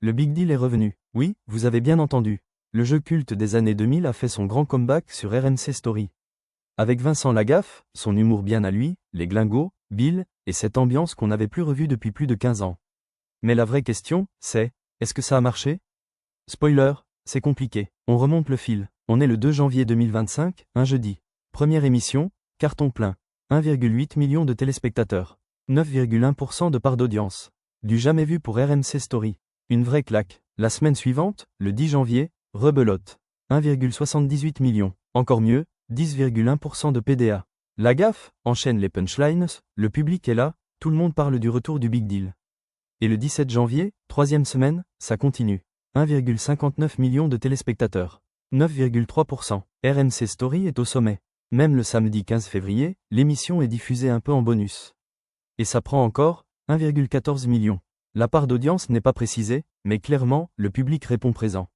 Le Big Deal est revenu. Oui, vous avez bien entendu. Le jeu culte des années 2000 a fait son grand comeback sur RMC Story. Avec Vincent Lagaffe, son humour bien à lui, les glingos, Bill, et cette ambiance qu'on n'avait plus revue depuis plus de 15 ans. Mais la vraie question, c'est, est-ce que ça a marché? Spoiler, c'est compliqué. On remonte le fil. On est le 2 janvier 2025, un jeudi. Première émission, carton plein. 1,8 million de téléspectateurs. 9,1% de part d'audience. Du jamais vu pour RMC Story. Une vraie claque. La semaine suivante, le 10 janvier, rebelote. 1,78 million. Encore mieux, 10,1% de PDA. Lagaffe enchaîne les punchlines, le public est là, tout le monde parle du retour du Big Deal. Et le 17 janvier, troisième semaine, ça continue. 1,59 million de téléspectateurs. 9,3%. RMC Story est au sommet. Même le samedi 15 février, l'émission est diffusée un peu en bonus. Et ça prend encore 1,14 million. La part d'audience n'est pas précisée, mais clairement, le public répond présent.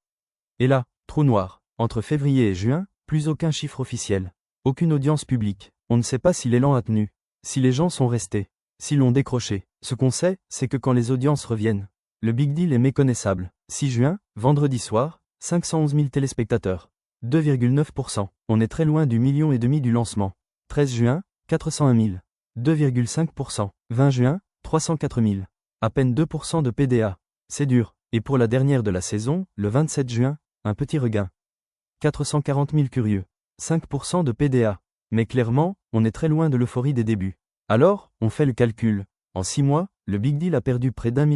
Et là, trou noir. Entre février et juin, plus aucun chiffre officiel. Aucune audience publique. On ne sait pas si l'élan a tenu. Si les gens sont restés. S'ils l'ont décroché. Ce qu'on sait, c'est que quand les audiences reviennent, le Big Deal est méconnaissable. 6 juin, vendredi soir, 511 000 téléspectateurs. 2,9%. On est très loin du 1,5 million du lancement. 13 juin, 401 000. 2,5%. 20 juin, 304 000. À peine 2% de PDA. C'est dur. Et pour la dernière de la saison, le 27 juin, un petit regain. 440 000 curieux. 5% de PDA. Mais clairement, on est très loin de l'euphorie des débuts. Alors, on fait le calcul. En 6 mois, le Big Deal a perdu près d'1,4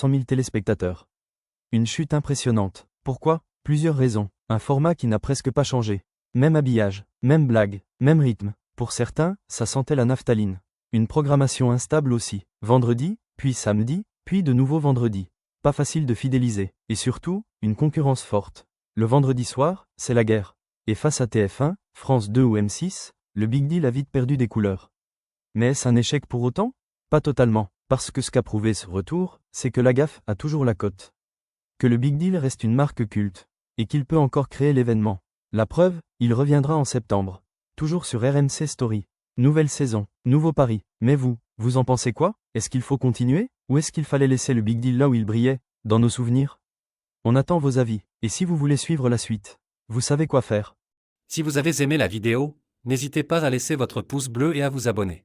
million téléspectateurs. Une chute impressionnante. Pourquoi? Plusieurs raisons. Un format qui n'a presque pas changé. Même habillage, même blague, même rythme. Pour certains, ça sentait la naphtaline. Une programmation instable aussi. Vendredi, puis samedi, puis de nouveau vendredi. Pas facile de fidéliser. Et surtout, une concurrence forte. Le vendredi soir, c'est la guerre. Et face à TF1, France 2 ou M6, le Big Deal a vite perdu des couleurs. Mais est-ce un échec pour autant? Pas totalement. Parce que ce qu'a prouvé ce retour, c'est que Lagaffe a toujours la cote. Que le Big Deal reste une marque culte. Et qu'il peut encore créer l'événement. La preuve, il reviendra en septembre. Toujours sur RMC Story. Nouvelle saison, nouveau pari. Mais vous en pensez quoi? Est-ce qu'il faut continuer? Ou est-ce qu'il fallait laisser le Big Deal là où il brillait, dans nos souvenirs? On attend vos avis. Et si vous voulez suivre la suite, vous savez quoi faire. Si vous avez aimé la vidéo, n'hésitez pas à laisser votre pouce bleu et à vous abonner.